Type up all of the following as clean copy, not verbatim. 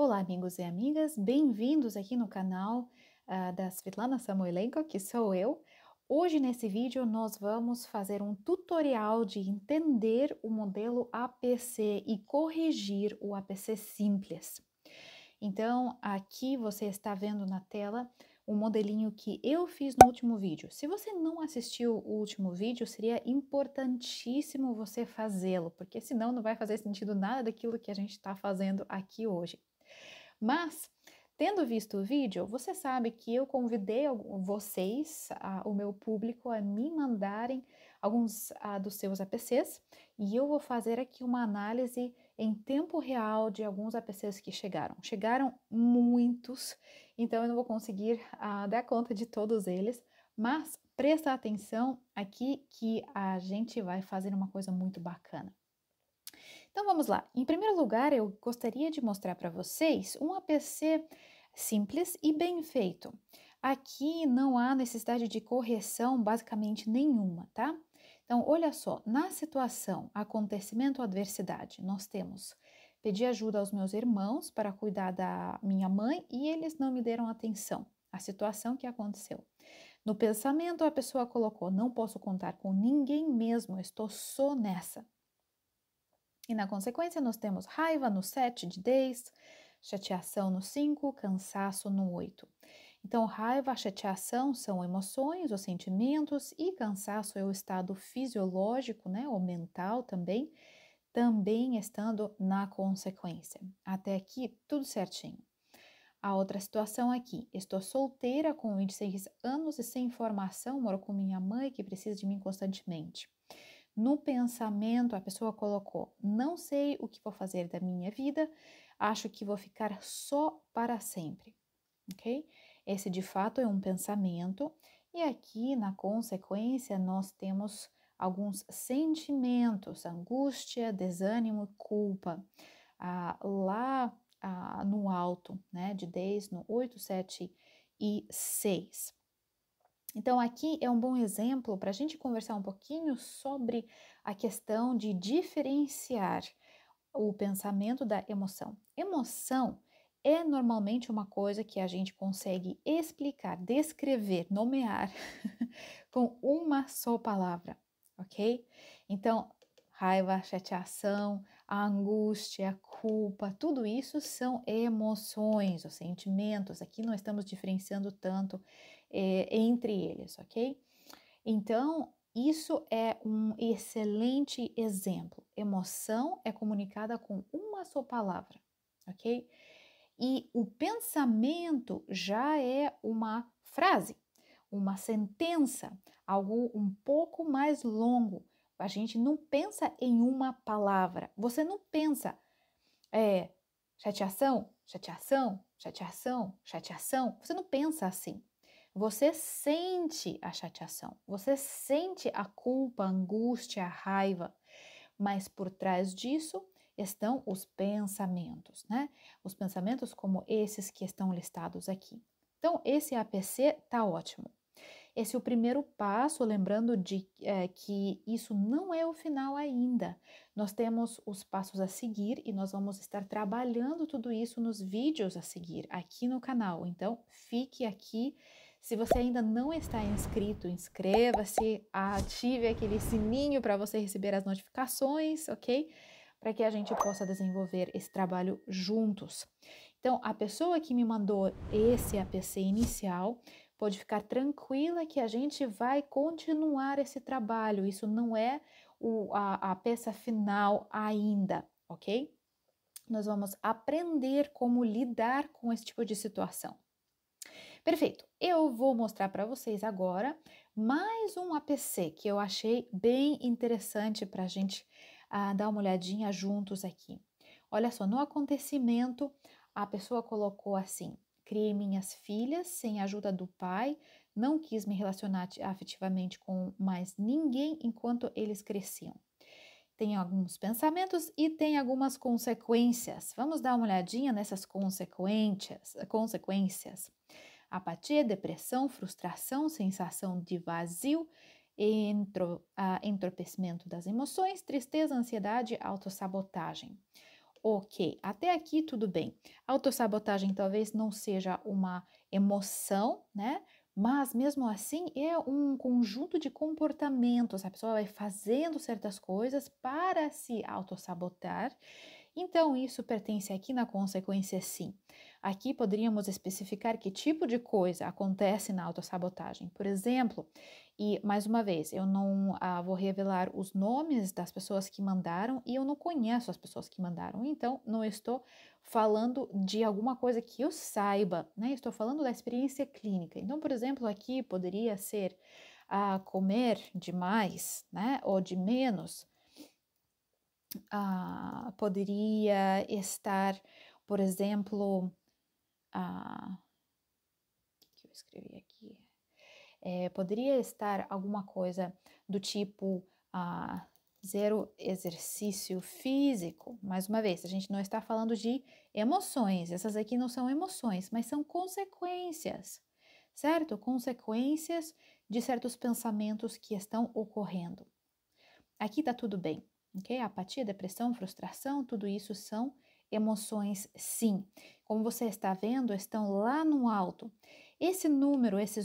Olá, amigos e amigas, bem-vindos aqui no canal da Svetlana Samoilenko, que sou eu. Hoje, nesse vídeo, nós vamos fazer um tutorial de entender o modelo APC e corrigir o APC simples. Então, aqui você está vendo na tela o modelinho que eu fiz no último vídeo. Se você não assistiu o último vídeo, seria importantíssimo você fazê-lo, porque senão não vai fazer sentido nada daquilo que a gente está fazendo aqui hoje. Mas, tendo visto o vídeo, você sabe que eu convidei vocês, o meu público, a me mandarem alguns dos seus APCs e eu vou fazer aqui uma análise em tempo real de alguns APCs que chegaram. Chegaram muitos, então eu não vou conseguir dar conta de todos eles, mas presta atenção aqui que a gente vai fazer uma coisa muito bacana. Então vamos lá. Em primeiro lugar, eu gostaria de mostrar para vocês um APC simples e bem feito. Aqui não há necessidade de correção basicamente nenhuma, tá? Então, olha só, na situação acontecimento adversidade, nós temos pedi ajuda aos meus irmãos para cuidar da minha mãe e eles não me deram atenção. A situação que aconteceu. No pensamento, a pessoa colocou: não posso contar com ninguém mesmo, estou só nessa. E na consequência, nós temos raiva no 7 de 10, chateação no 5, cansaço no 8. Então, raiva, chateação são emoções ou sentimentos e cansaço é o estado fisiológico, né, ou mental também estando na consequência. Até aqui, tudo certinho. A outra situação aqui, estou solteira com 26 anos e sem formação, moro com minha mãe que precisa de mim constantemente. No pensamento, a pessoa colocou: não sei o que vou fazer da minha vida, acho que vou ficar só para sempre, ok? Esse de fato é um pensamento, e aqui na consequência nós temos alguns sentimentos: angústia, desânimo, culpa. Lá no alto, né, de 10, no 8, 7 e 6. Então, aqui é um bom exemplo para a gente conversar um pouquinho sobre a questão de diferenciar o pensamento da emoção. Emoção é normalmente uma coisa que a gente consegue explicar, descrever, nomear com uma só palavra, ok? Então, raiva, chateação, a angústia, a culpa, tudo isso são emoções, os sentimentos. Aqui não estamos diferenciando tanto entre eles, ok? Então, isso é um excelente exemplo. Emoção é comunicada com uma só palavra, ok? E o pensamento já é uma frase, uma sentença, algo um pouco mais longo. A gente não pensa em uma palavra. Você não pensa chateação, chateação, chateação, chateação. Você não pensa assim. Você sente a chateação, você sente a culpa, a angústia, a raiva, mas por trás disso estão os pensamentos, né? Os pensamentos como esses que estão listados aqui. Então, esse APC tá ótimo. Esse é o primeiro passo, lembrando de que isso não é o final ainda. Nós temos os passos a seguir e nós vamos estar trabalhando tudo isso nos vídeos a seguir aqui no canal. Então, fique aqui. Se você ainda não está inscrito, inscreva-se, ative aquele sininho para você receber as notificações, ok? Para que a gente possa desenvolver esse trabalho juntos. Então, a pessoa que me mandou esse APC inicial pode ficar tranquila que a gente vai continuar esse trabalho. Isso não é a peça final ainda, ok? Nós vamos aprender como lidar com esse tipo de situação. Perfeito, eu vou mostrar para vocês agora mais um APC que eu achei bem interessante para a gente dar uma olhadinha juntos aqui. Olha só, no acontecimento, a pessoa colocou assim: criei minhas filhas sem a ajuda do pai, não quis me relacionar afetivamente com mais ninguém enquanto eles cresciam. Tem alguns pensamentos e tem algumas consequências. Vamos dar uma olhadinha nessas consequências. Apatia, depressão, frustração, sensação de vazio, entorpecimento das emoções, tristeza, ansiedade, autossabotagem. Ok, até aqui tudo bem. Autossabotagem talvez não seja uma emoção, né? Mas mesmo assim é um conjunto de comportamentos. A pessoa vai fazendo certas coisas para se autossabotar. Então, isso pertence aqui na consequência, sim. Aqui poderíamos especificar que tipo de coisa acontece na autossabotagem. Por exemplo, e mais uma vez, eu não vou revelar os nomes das pessoas que mandaram e eu não conheço as pessoas que mandaram, então não estou falando de alguma coisa que eu saiba, né? Estou falando da experiência clínica. Então, por exemplo, aqui poderia ser comer demais, né? Ou de menos. Poderia estar, por exemplo, o que eu escrevi aqui? Poderia estar alguma coisa do tipo zero exercício físico. Mais uma vez, a gente não está falando de emoções, essas aqui não são emoções, mas são consequências, certo? Consequências de certos pensamentos que estão ocorrendo. Aqui tá tudo bem, ok? Apatia, depressão, frustração, tudo isso são emoções, sim. Como você está vendo, estão lá no alto. Esses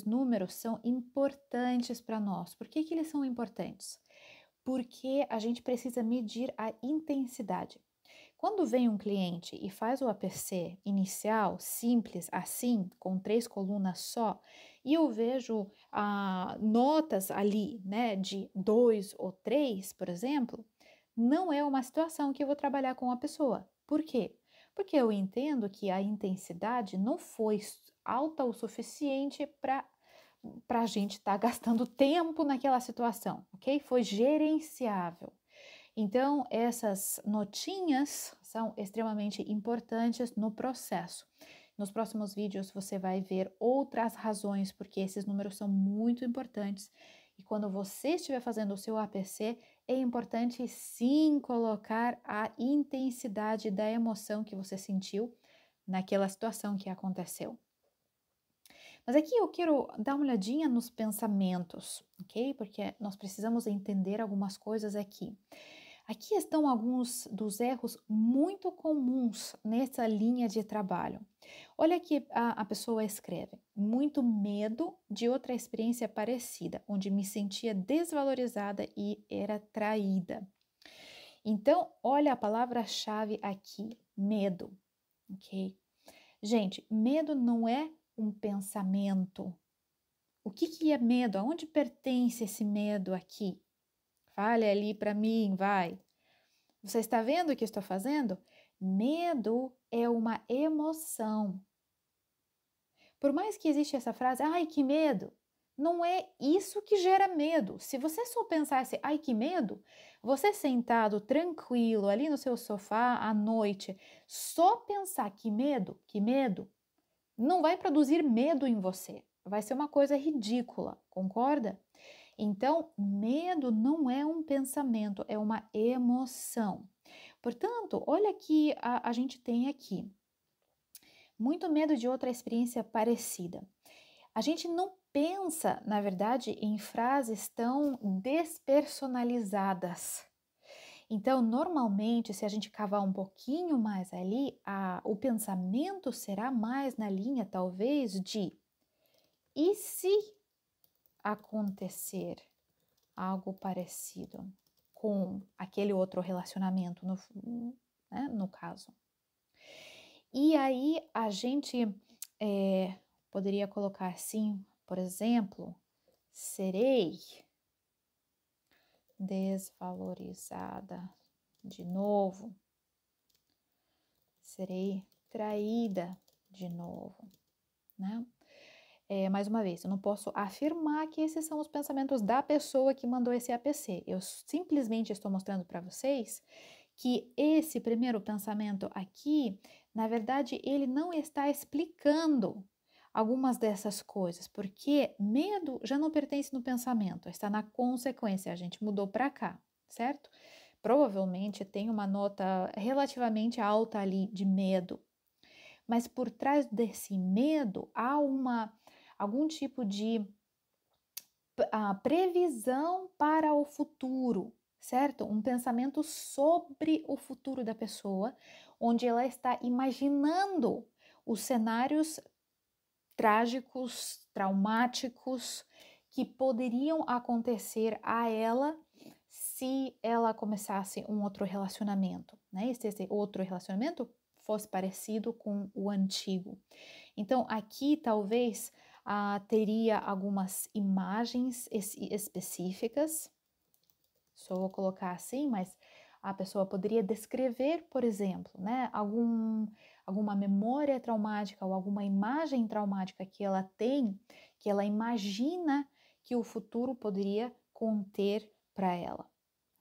números são importantes para nós. Por que eles são importantes? Porque a gente precisa medir a intensidade. Quando vem um cliente e faz o APC inicial, simples, assim, com 3 colunas só, e eu vejo notas ali, né, de 2 ou 3, por exemplo, não é uma situação que eu vou trabalhar com a pessoa. Por quê? Porque eu entendo que a intensidade não foi alta o suficiente para a gente estar gastando tempo naquela situação, ok? Foi gerenciável. Então, essas notinhas são extremamente importantes no processo. Nos próximos vídeos você vai ver outras razões porque esses números são muito importantes. E quando você estiver fazendo o seu APC, é importante sim colocar a intensidade da emoção que você sentiu naquela situação que aconteceu. Mas aqui eu quero dar uma olhadinha nos pensamentos, ok? Porque nós precisamos entender algumas coisas aqui. Aqui estão alguns dos erros muito comuns nessa linha de trabalho. Olha que a pessoa escreve: muito medo de outra experiência parecida, onde me sentia desvalorizada e era traída. Então, olha a palavra-chave aqui: medo, ok? Gente, medo não é um pensamento. O que é medo? Aonde pertence esse medo aqui? Fale ali para mim, vai. Você está vendo o que eu estou fazendo? Medo é uma emoção. Por mais que exista essa frase, ai que medo, não é isso que gera medo. Se você só pensasse, ai que medo, você sentado tranquilo ali no seu sofá à noite, só pensar que medo, não vai produzir medo em você. Vai ser uma coisa ridícula, concorda? Então, medo não é um pensamento, é uma emoção. Portanto, olha que a gente tem aqui. Muito medo de outra experiência parecida. A gente não pensa, na verdade, em frases tão despersonalizadas. Então, normalmente, se a gente cavar um pouquinho mais ali, o pensamento será mais na linha, talvez, de e se acontecer algo parecido com aquele outro relacionamento, no caso. E aí a gente poderia colocar assim, por exemplo, serei desvalorizada de novo, serei traída de novo, né? Mais uma vez, eu não posso afirmar que esses são os pensamentos da pessoa que mandou esse APC. Eu simplesmente estou mostrando para vocês que esse primeiro pensamento aqui, na verdade, ele não está explicando algumas dessas coisas, porque medo já não pertence no pensamento, está na consequência, a gente mudou para cá, certo? Provavelmente tem uma nota relativamente alta ali de medo, mas por trás desse medo há algum tipo de previsão para o futuro, certo? Um pensamento sobre o futuro da pessoa, onde ela está imaginando os cenários trágicos, traumáticos que poderiam acontecer a ela se ela começasse um outro relacionamento, né? Se esse outro relacionamento fosse parecido com o antigo. Então, aqui talvez teria algumas imagens específicas, só vou colocar assim, mas a pessoa poderia descrever, por exemplo, né, alguma memória traumática ou alguma imagem traumática que ela tem, que ela imagina que o futuro poderia conter para ela.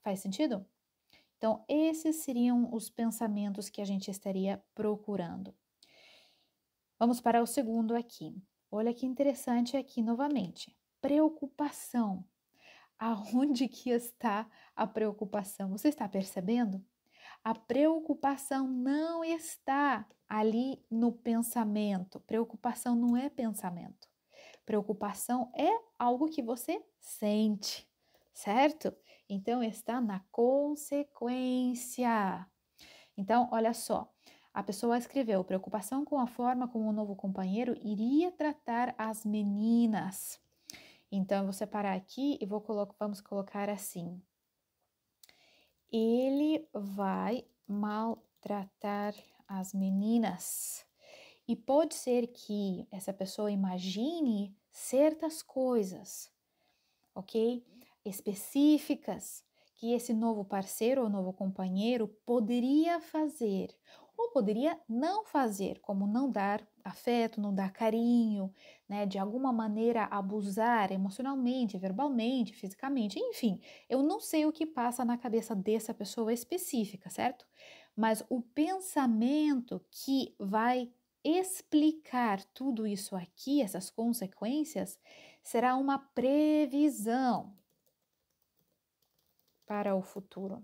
Faz sentido? Então, esses seriam os pensamentos que a gente estaria procurando. Vamos para o segundo aqui. Olha que interessante aqui novamente. Preocupação. Aonde que está a preocupação? Você está percebendo? A preocupação não está ali no pensamento. Preocupação não é pensamento. Preocupação é algo que você sente, certo? Então está na consequência. Então, olha só. A pessoa escreveu preocupação com a forma como o novo companheiro iria tratar as meninas. Então, eu vou separar aqui e vamos colocar assim. Ele vai maltratar as meninas. E pode ser que essa pessoa imagine certas coisas, ok? Específicas que esse novo parceiro ou novo companheiro poderia fazer ou poderia não fazer, como não dar afeto, não dar carinho, né? De alguma maneira abusar emocionalmente, verbalmente, fisicamente, enfim. Eu não sei o que passa na cabeça dessa pessoa específica, certo? Mas o pensamento que vai explicar tudo isso aqui, essas consequências, será uma previsão para o futuro,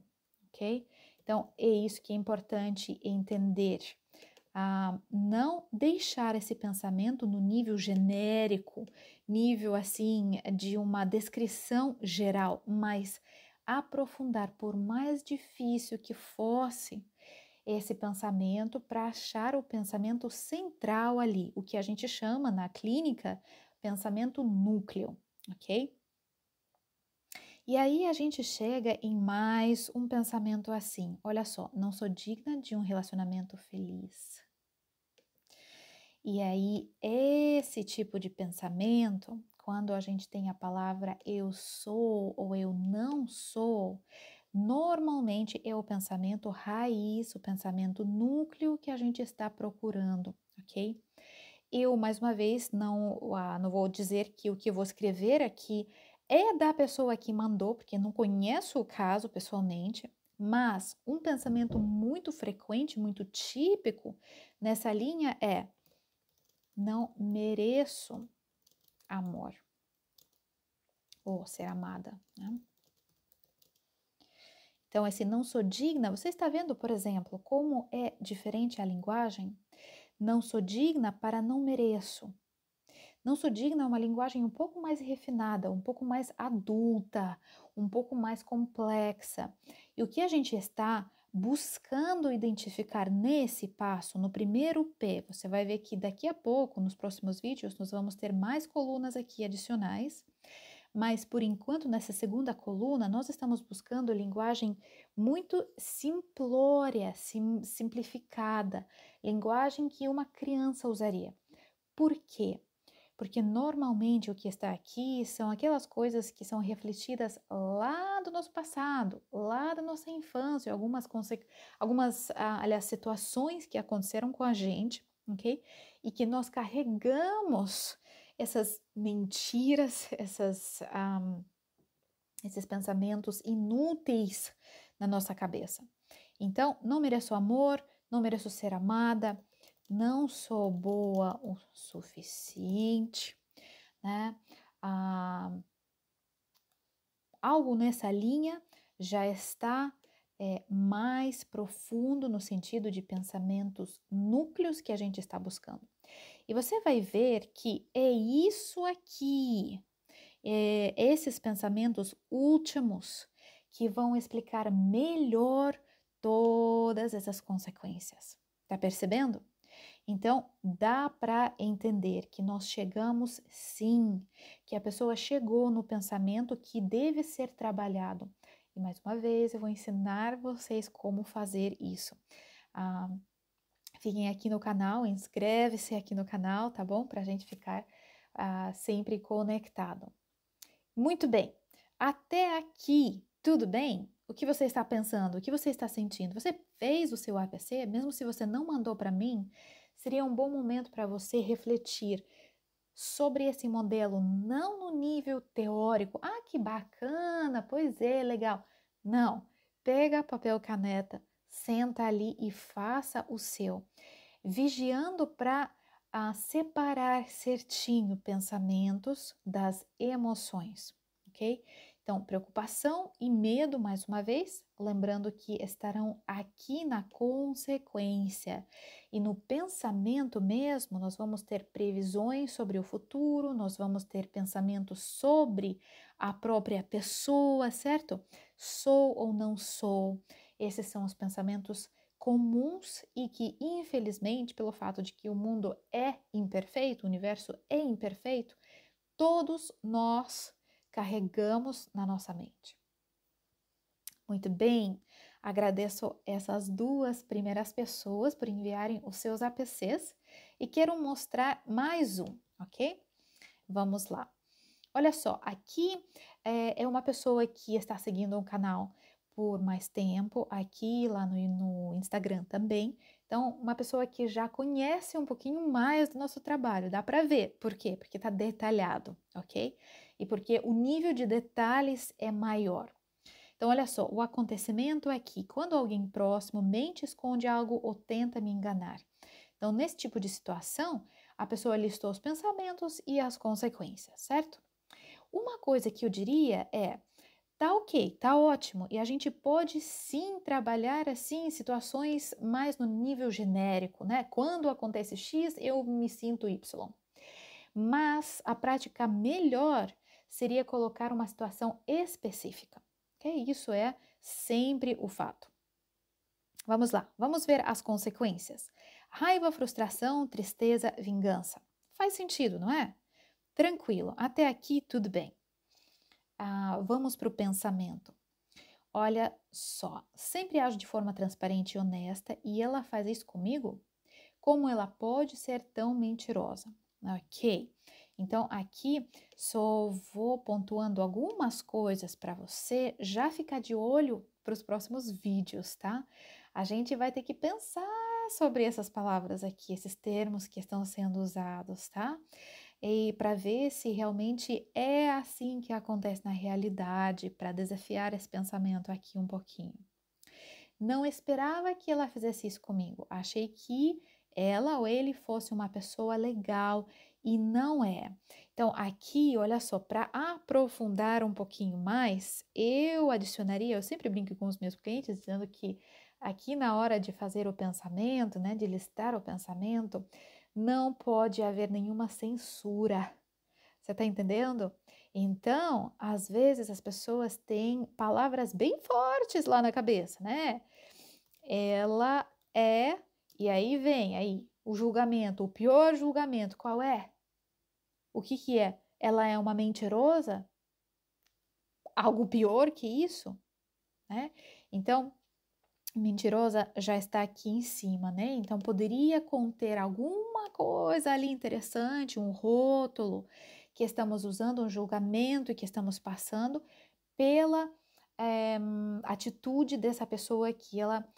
ok? Então, é isso que é importante entender. Não deixar esse pensamento no nível genérico, nível assim de uma descrição geral, mas aprofundar, por mais difícil que fosse esse pensamento, para achar o pensamento central ali, o que a gente chama na clínica pensamento núcleo, ok? E aí a gente chega em mais um pensamento assim, olha só, não sou digna de um relacionamento feliz. E aí esse tipo de pensamento, quando a gente tem a palavra eu sou ou eu não sou, normalmente é o pensamento raiz, o pensamento núcleo que a gente está procurando, ok? Eu, mais uma vez, não vou dizer que o que eu vou escrever aqui é da pessoa que mandou, porque não conheço o caso pessoalmente, mas um pensamento muito frequente, muito típico nessa linha é: não mereço amor ou ser amada, né? Então, esse não sou digna, você está vendo, por exemplo, como é diferente a linguagem? Não sou digna para não mereço. Não sou digna é uma linguagem um pouco mais refinada, um pouco mais adulta, um pouco mais complexa. E o que a gente está buscando identificar nesse passo, no primeiro P, você vai ver que daqui a pouco, nos próximos vídeos, nós vamos ter mais colunas aqui adicionais. Mas, por enquanto, nessa segunda coluna, nós estamos buscando linguagem muito simplória, simplificada, linguagem que uma criança usaria. Por quê? Porque normalmente o que está aqui são aquelas coisas que são refletidas lá do nosso passado, lá da nossa infância, aliás, situações que aconteceram com a gente, ok? E que nós carregamos essas mentiras, esses pensamentos inúteis na nossa cabeça. Então, não mereço amor, não mereço ser amada, não sou boa o suficiente, né? Algo nessa linha já está mais profundo no sentido de pensamentos núcleos que a gente está buscando. E você vai ver que é isso aqui, esses pensamentos últimos, que vão explicar melhor todas essas consequências. Tá percebendo? Então, dá para entender que nós chegamos sim, que a pessoa chegou no pensamento que deve ser trabalhado. E mais uma vez, eu vou ensinar vocês como fazer isso. Ah, fiquem aqui no canal, inscreve-se aqui no canal, tá bom? Para a gente ficar sempre conectado. Muito bem, até aqui, tudo bem? O que você está pensando? O que você está sentindo? Você fez o seu APC? Mesmo se você não mandou para mim, seria um bom momento para você refletir sobre esse modelo, não no nível teórico. Ah, que bacana, pois é, legal. Não, pega papel e caneta, senta ali e faça o seu, vigiando para separar certinho pensamentos das emoções, ok? Então, preocupação e medo, mais uma vez, lembrando que estarão aqui na consequência. E no pensamento mesmo, nós vamos ter previsões sobre o futuro, nós vamos ter pensamentos sobre a própria pessoa, certo? Sou ou não sou? Esses são os pensamentos comuns e que, infelizmente, pelo fato de que o mundo é imperfeito, o universo é imperfeito, todos nós carregamos na nossa mente. Muito bem, agradeço essas duas primeiras pessoas por enviarem os seus APCs e quero mostrar mais um, ok? Vamos lá. Olha só, aqui é uma pessoa que está seguindo o canal por mais tempo, aqui lá no Instagram também. Então, uma pessoa que já conhece um pouquinho mais do nosso trabalho, dá para ver. Por quê? Porque está detalhado, ok? E porque o nível de detalhes é maior. Então, olha só, o acontecimento é que quando alguém próximo mente, esconde algo ou tenta me enganar. Então, nesse tipo de situação, a pessoa listou os pensamentos e as consequências, certo? Uma coisa que eu diria é, tá ok, tá ótimo, e a gente pode sim trabalhar assim em situações mais no nível genérico, né? Quando acontece X, eu me sinto Y. Mas a prática melhor seria colocar uma situação específica, ok? Isso é sempre o fato. Vamos lá, vamos ver as consequências. Raiva, frustração, tristeza, vingança. Faz sentido, não é? Tranquilo, até aqui tudo bem. Vamos para o pensamento. Olha só, sempre ajo de forma transparente e honesta e ela faz isso comigo? Como ela pode ser tão mentirosa? Ok, então aqui só vou pontuando algumas coisas para você já ficar de olho para os próximos vídeos, tá? A gente vai ter que pensar sobre essas palavras aqui, esses termos que estão sendo usados, tá? E para ver se realmente é assim que acontece na realidade, para desafiar esse pensamento aqui um pouquinho. Não esperava que ela fizesse isso comigo. Achei que ela ou ele fosse uma pessoa legal e não é. Então, aqui, olha só, para aprofundar um pouquinho mais, eu adicionaria, eu sempre brinco com os meus clientes dizendo que aqui na hora de fazer o pensamento, né, de listar o pensamento, não pode haver nenhuma censura. Você está entendendo? Então, às vezes as pessoas têm palavras bem fortes lá na cabeça, né? Ela é, e aí vem aí o julgamento, o pior julgamento, qual é? O que que é? Ela é uma mentirosa? Algo pior que isso, né? Então, mentirosa já está aqui em cima, né? Então, poderia conter alguma coisa ali interessante, um rótulo que estamos usando, um julgamento que estamos passando pela atitude dessa pessoa que ela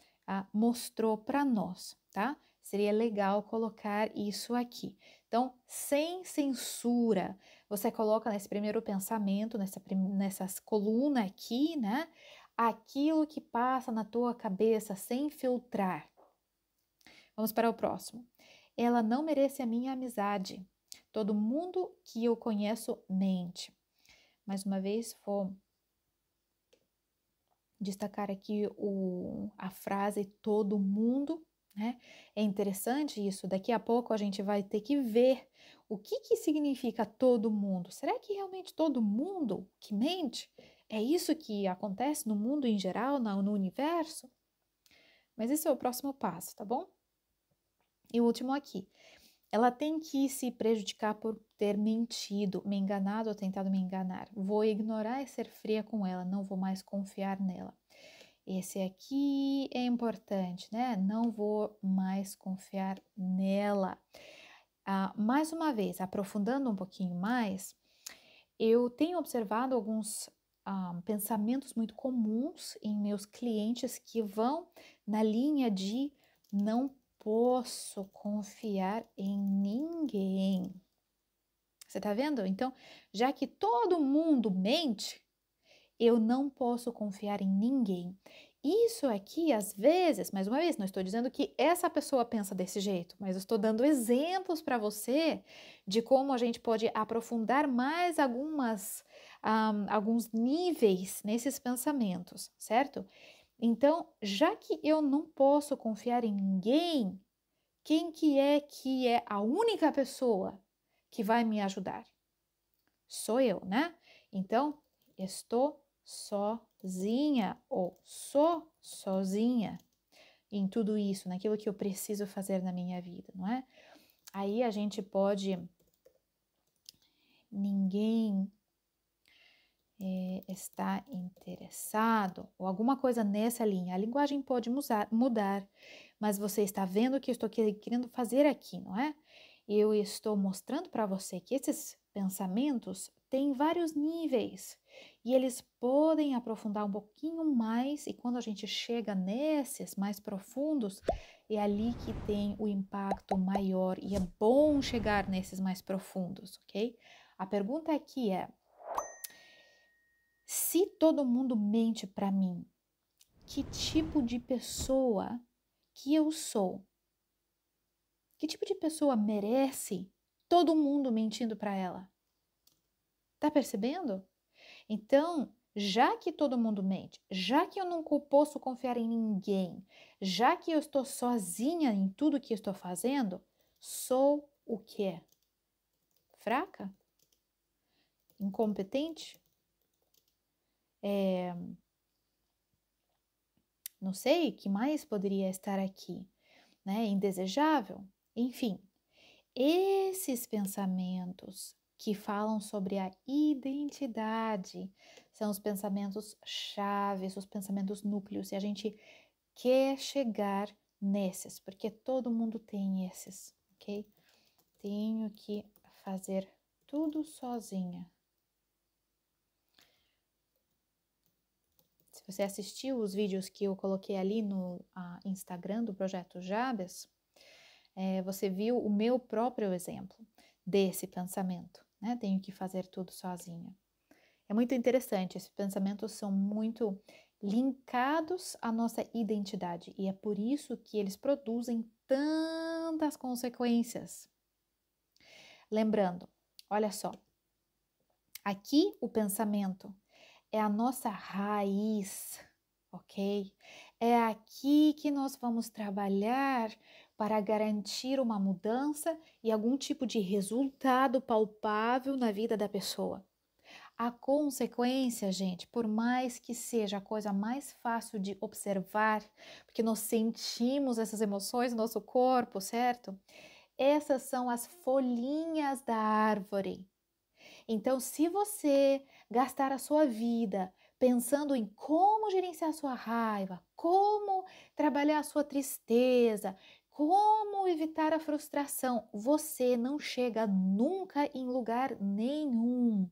mostrou para nós, tá? Seria legal colocar isso aqui. Então, sem censura, você coloca nesse primeiro pensamento, nessas colunas aqui, né? Aquilo que passa na tua cabeça sem filtrar. Vamos para o próximo. Ela não merece a minha amizade. Todo mundo que eu conheço mente. Mais uma vez, vou destacar aqui a frase todo mundo, né? É interessante isso, daqui a pouco a gente vai ter que ver o que significa todo mundo. Será que realmente todo mundo que mente? É isso que acontece no mundo em geral, no universo? Mas esse é o próximo passo, tá bom? E o último aqui. Ela tem que se prejudicar por ter mentido, me enganado ou tentado me enganar. Vou ignorar e ser fria com ela, não vou mais confiar nela. Esse aqui é importante, né? Não vou mais confiar nela. Mais uma vez, aprofundando um pouquinho mais, eu tenho observado alguns pensamentos muito comuns em meus clientes que vão na linha de não posso confiar em ninguém. Você tá vendo? Então, já que todo mundo mente, eu não posso confiar em ninguém. Isso aqui, às vezes, mais uma vez, não estou dizendo que essa pessoa pensa desse jeito, mas eu estou dando exemplos para você de como a gente pode aprofundar mais alguns níveis nesses pensamentos, certo? Então, já que eu não posso confiar em ninguém, quem que é a única pessoa que vai me ajudar? Sou eu, né? Então, estou sozinha ou sou sozinha em tudo isso, naquilo que eu preciso fazer na minha vida, não é? Aí a gente pode, ninguém está interessado ou alguma coisa nessa linha. A linguagem pode mudar, mas você está vendo o que eu estou querendo fazer aqui, não é? Eu estou mostrando para você que esses pensamentos têm vários níveis e eles podem aprofundar um pouquinho mais, e quando a gente chega nesses mais profundos, é ali que tem o impacto maior e é bom chegar nesses mais profundos, ok? A pergunta aqui é: se todo mundo mente para mim, que tipo de pessoa que eu sou? Que tipo de pessoa merece todo mundo mentindo para ela? Tá percebendo? Então, já que todo mundo mente, já que eu não posso confiar em ninguém, já que eu estou sozinha em tudo que estou fazendo, sou o quê? Fraca? Incompetente? Não sei, o que mais poderia estar aqui, né? Indesejável? Enfim, esses pensamentos que falam sobre a identidade são os pensamentos chaves, os pensamentos núcleos, e a gente quer chegar nesses, porque todo mundo tem esses, ok? Tenho que fazer tudo sozinha. Se você assistiu os vídeos que eu coloquei ali no Instagram do Projeto Jabes, você viu o meu próprio exemplo desse pensamento, né? Tenho que fazer tudo sozinha. É muito interessante, esses pensamentos são muito linkados à nossa identidade e é por isso que eles produzem tantas consequências. Lembrando, olha só, aqui o pensamento é a nossa raiz, ok? É aqui que nós vamos trabalhar para garantir uma mudança e algum tipo de resultado palpável na vida da pessoa. A consequência, gente, por mais que seja a coisa mais fácil de observar, porque nós sentimos essas emoções no nosso corpo, certo? Essas são as folhinhas da árvore. Então, se você gastar a sua vida pensando em como gerenciar a sua raiva, como trabalhar a sua tristeza, como evitar a frustração, você não chega nunca em lugar nenhum,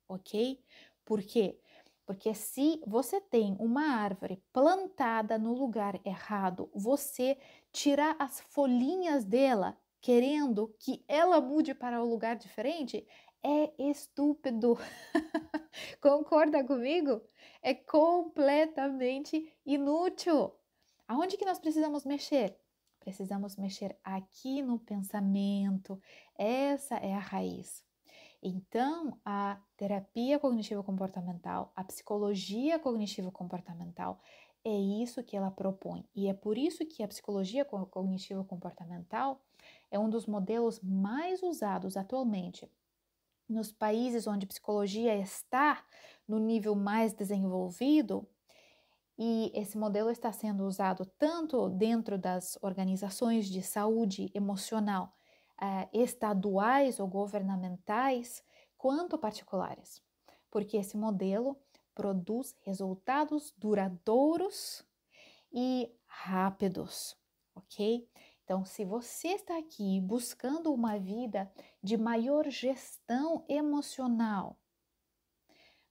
ok? Por quê? Porque se você tem uma árvore plantada no lugar errado, você tirar as folhinhas dela, querendo que ela mude para um lugar diferente, é estúpido. Concorda comigo? É completamente inútil. Aonde que nós precisamos mexer? Precisamos mexer aqui no pensamento. Essa é a raiz. Então, a terapia cognitivo-comportamental, a psicologia cognitivo-comportamental, é isso que ela propõe. E é por isso que a psicologia cognitivo-comportamental é um dos modelos mais usados atualmente nos países onde psicologia está no nível mais desenvolvido, E esse modelo está sendo usado tanto dentro das organizações de saúde emocional, estaduais ou governamentais, quanto particulares, porque esse modelo produz resultados duradouros e rápidos, ok? Então, se você está aqui buscando uma vida de maior gestão emocional,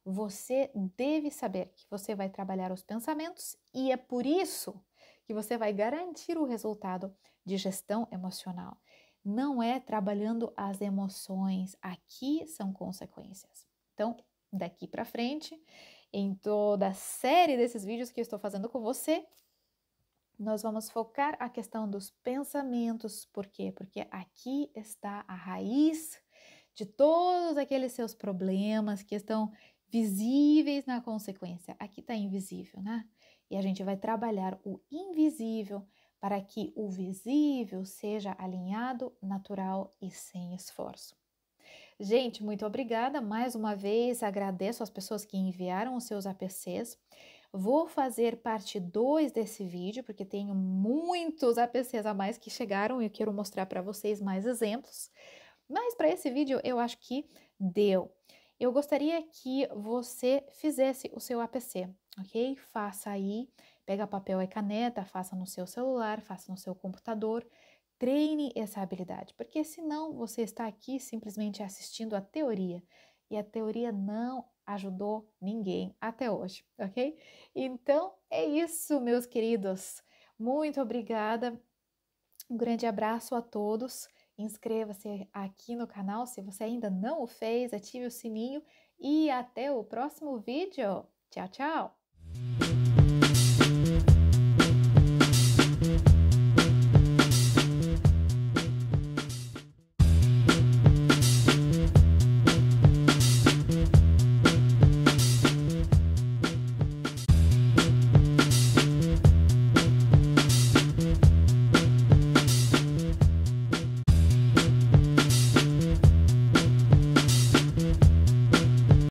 você deve saber que você vai trabalhar os pensamentos e é por isso que você vai garantir o resultado de gestão emocional. Não é trabalhando as emoções, aqui são consequências. Então, daqui para frente, em toda a série desses vídeos que eu estou fazendo com você, nós vamos focar a questão dos pensamentos. Por quê? Porque aqui está a raiz de todos aqueles seus problemas que estão visíveis na consequência. Aqui está invisível, né? E a gente vai trabalhar o invisível para que o visível seja alinhado, natural e sem esforço. Gente, muito obrigada. Mais uma vez, agradeço às pessoas que enviaram os seus APCs. Vou fazer parte 2 desse vídeo, porque tenho muitos APCs a mais que chegaram e eu quero mostrar para vocês mais exemplos. Mas para esse vídeo eu acho que deu. Eu gostaria que você fizesse o seu APC, ok? Faça aí, pega papel e caneta, faça no seu celular, faça no seu computador, treine essa habilidade, porque senão você está aqui simplesmente assistindo a teoria e a teoria não ajudou ninguém até hoje, ok? Então é isso, meus queridos. Muito obrigada. Um grande abraço a todos. Inscreva-se aqui no canal se você ainda não o fez, ative o sininho e até o próximo vídeo. Tchau, tchau!